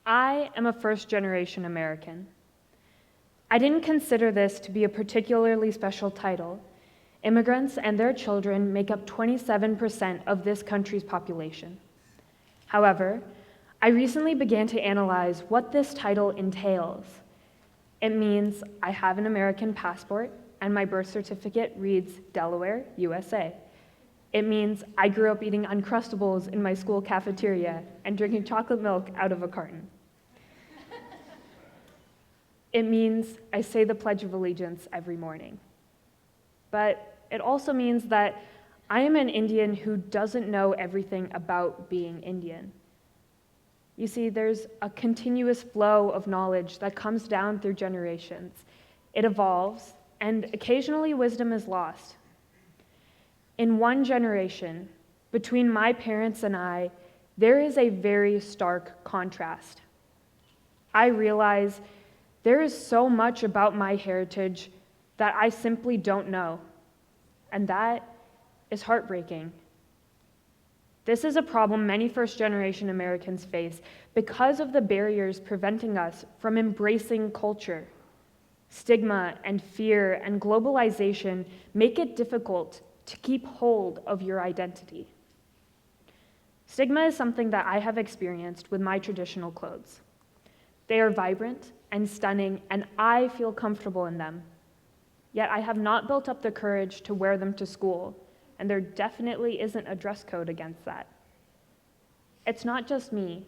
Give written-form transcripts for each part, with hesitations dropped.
I am a first-generation American. I didn't consider this to be a particularly special title. Immigrants and their children make up 27% of this country's population. However, I recently began to analyze what this title entails. It means I have an American passport and my birth certificate reads Delaware, USA. It means I grew up eating Uncrustables in my school cafeteria and drinking chocolate milk out of a carton. It means I say the Pledge of Allegiance every morning. But it also means that I am an Indian who doesn't know everything about being Indian. You see, there's a continuous flow of knowledge that comes down through generations. It evolves, and occasionally wisdom is lost. In one generation, between my parents and I, there is a very stark contrast. I realize there is so much about my heritage that I simply don't know, and that is heartbreaking. This is a problem many first-generation Americans face because of the barriers preventing us from embracing culture. Stigma and fear and globalization make it difficult to keep hold of your identity. Stigma is something that I have experienced with my traditional clothes. They are vibrant and stunning, and I feel comfortable in them. Yet I have not built up the courage to wear them to school, and there definitely isn't a dress code against that. It's not just me.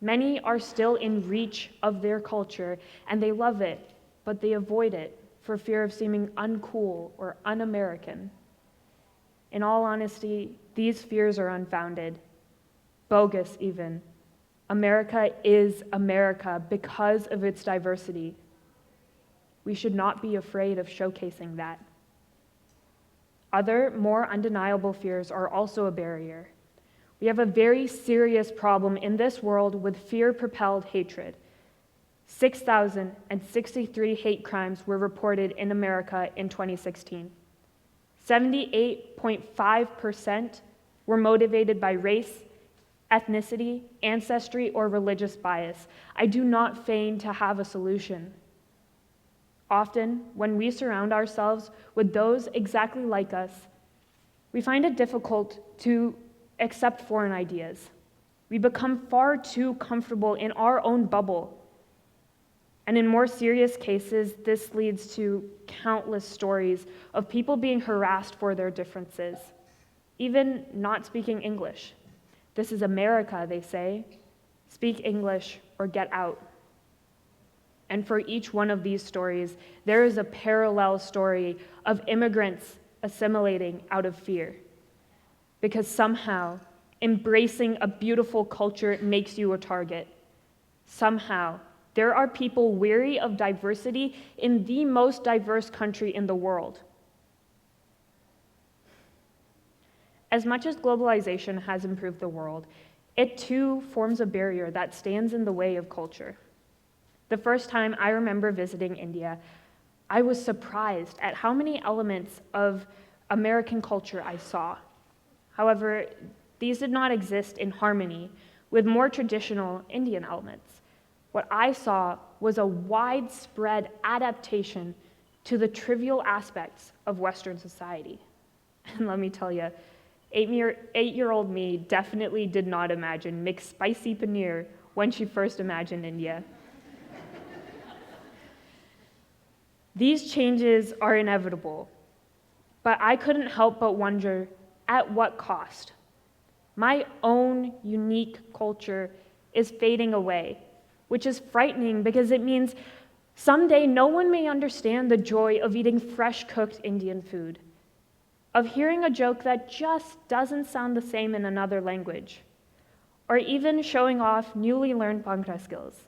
Many are still in reach of their culture, and they love it, but they avoid it for fear of seeming uncool or un-American. In all honesty, these fears are unfounded, bogus even. America is America because of its diversity. We should not be afraid of showcasing that. Other, more undeniable fears are also a barrier. We have a very serious problem in this world with fear-propelled hatred. 6,063 hate crimes were reported in America in 2016. 78.5% were motivated by race, ethnicity, ancestry, or religious bias. I do not feign to have a solution. Often, when we surround ourselves with those exactly like us, we find it difficult to accept foreign ideas. We become far too comfortable in our own bubble. And in more serious cases, this leads to countless stories of people being harassed for their differences, even not speaking English. This is America, they say. Speak English or get out. And for each one of these stories, there is a parallel story of immigrants assimilating out of fear. Because somehow, embracing a beautiful culture makes you a target. Somehow, there are people weary of diversity in the most diverse country in the world. As much as globalization has improved the world, it too forms a barrier that stands in the way of culture. The first time I remember visiting India, I was surprised at how many elements of American culture I saw. However, these did not exist in harmony with more traditional Indian elements. What I saw was a widespread adaptation to the trivial aspects of Western society. And let me tell you, 8-year-old me definitely did not imagine mixed spicy paneer when she first imagined India. These changes are inevitable, but I couldn't help but wonder, at what cost? My own unique culture is fading away, which is frightening because it means someday no one may understand the joy of eating fresh-cooked Indian food, of hearing a joke that just doesn't sound the same in another language, or even showing off newly learned Bhangra skills.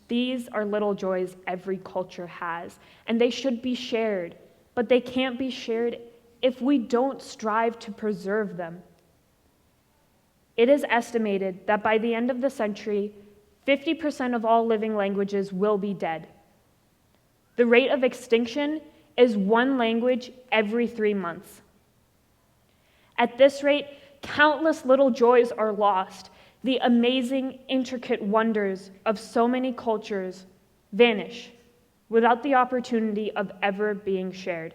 These are little joys every culture has, and they should be shared, but they can't be shared if we don't strive to preserve them. It is estimated that by the end of the century, 50% of all living languages will be dead. The rate of extinction is one language every 3 months. At this rate, countless little joys are lost, the amazing, intricate wonders of so many cultures vanish without the opportunity of ever being shared.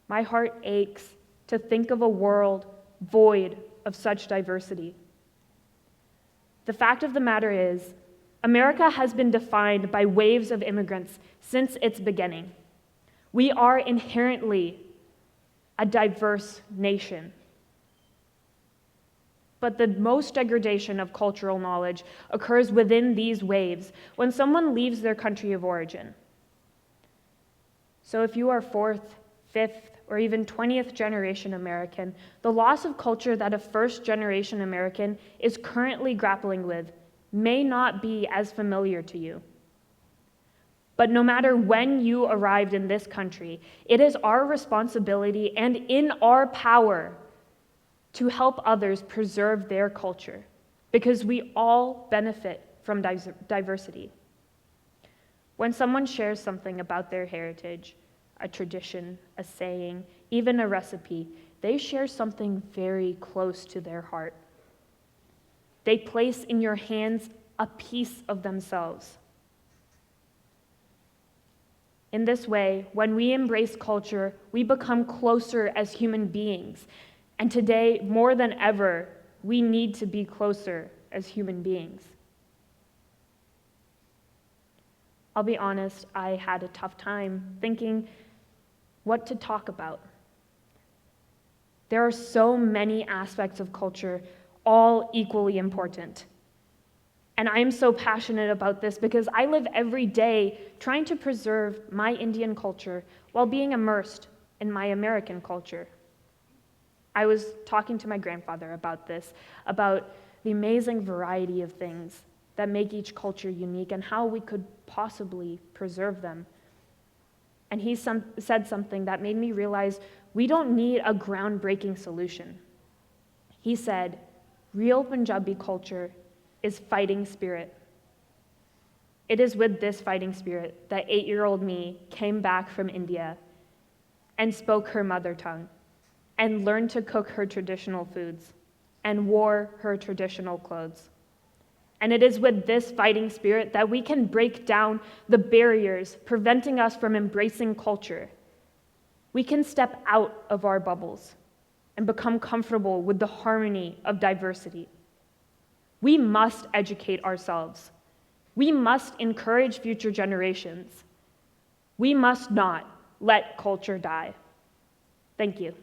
My heart aches to think of a world void of such diversity. The fact of the matter is, America has been defined by waves of immigrants since its beginning. We are inherently a diverse nation. But the most degradation of cultural knowledge occurs within these waves when someone leaves their country of origin. So if you are fourth, fifth, or even 20th generation American, the loss of culture that a first generation American is currently grappling with may not be as familiar to you. But no matter when you arrived in this country, it is our responsibility and in our power to help others preserve their culture, because we all benefit from diversity. When someone shares something about their heritage, a tradition, a saying, even a recipe, they share something very close to their heart. They place in your hands a piece of themselves. In this way, when we embrace culture, we become closer as human beings. And today, more than ever, we need to be closer as human beings. I'll be honest, I had a tough time thinking what to talk about. There are so many aspects of culture, all equally important. And I am so passionate about this because I live every day trying to preserve my Indian culture while being immersed in my American culture. I was talking to my grandfather about this, about the amazing variety of things that make each culture unique and how we could possibly preserve them. And he said something that made me realize we don't need a groundbreaking solution. He said, real Punjabi culture is fighting spirit. It is with this fighting spirit that 8-year-old me came back from India and spoke her mother tongue and learned to cook her traditional foods and wore her traditional clothes. And it is with this fighting spirit that we can break down the barriers preventing us from embracing culture. We can step out of our bubbles and become comfortable with the harmony of diversity. We must educate ourselves. We must encourage future generations. We must not let culture die. Thank you.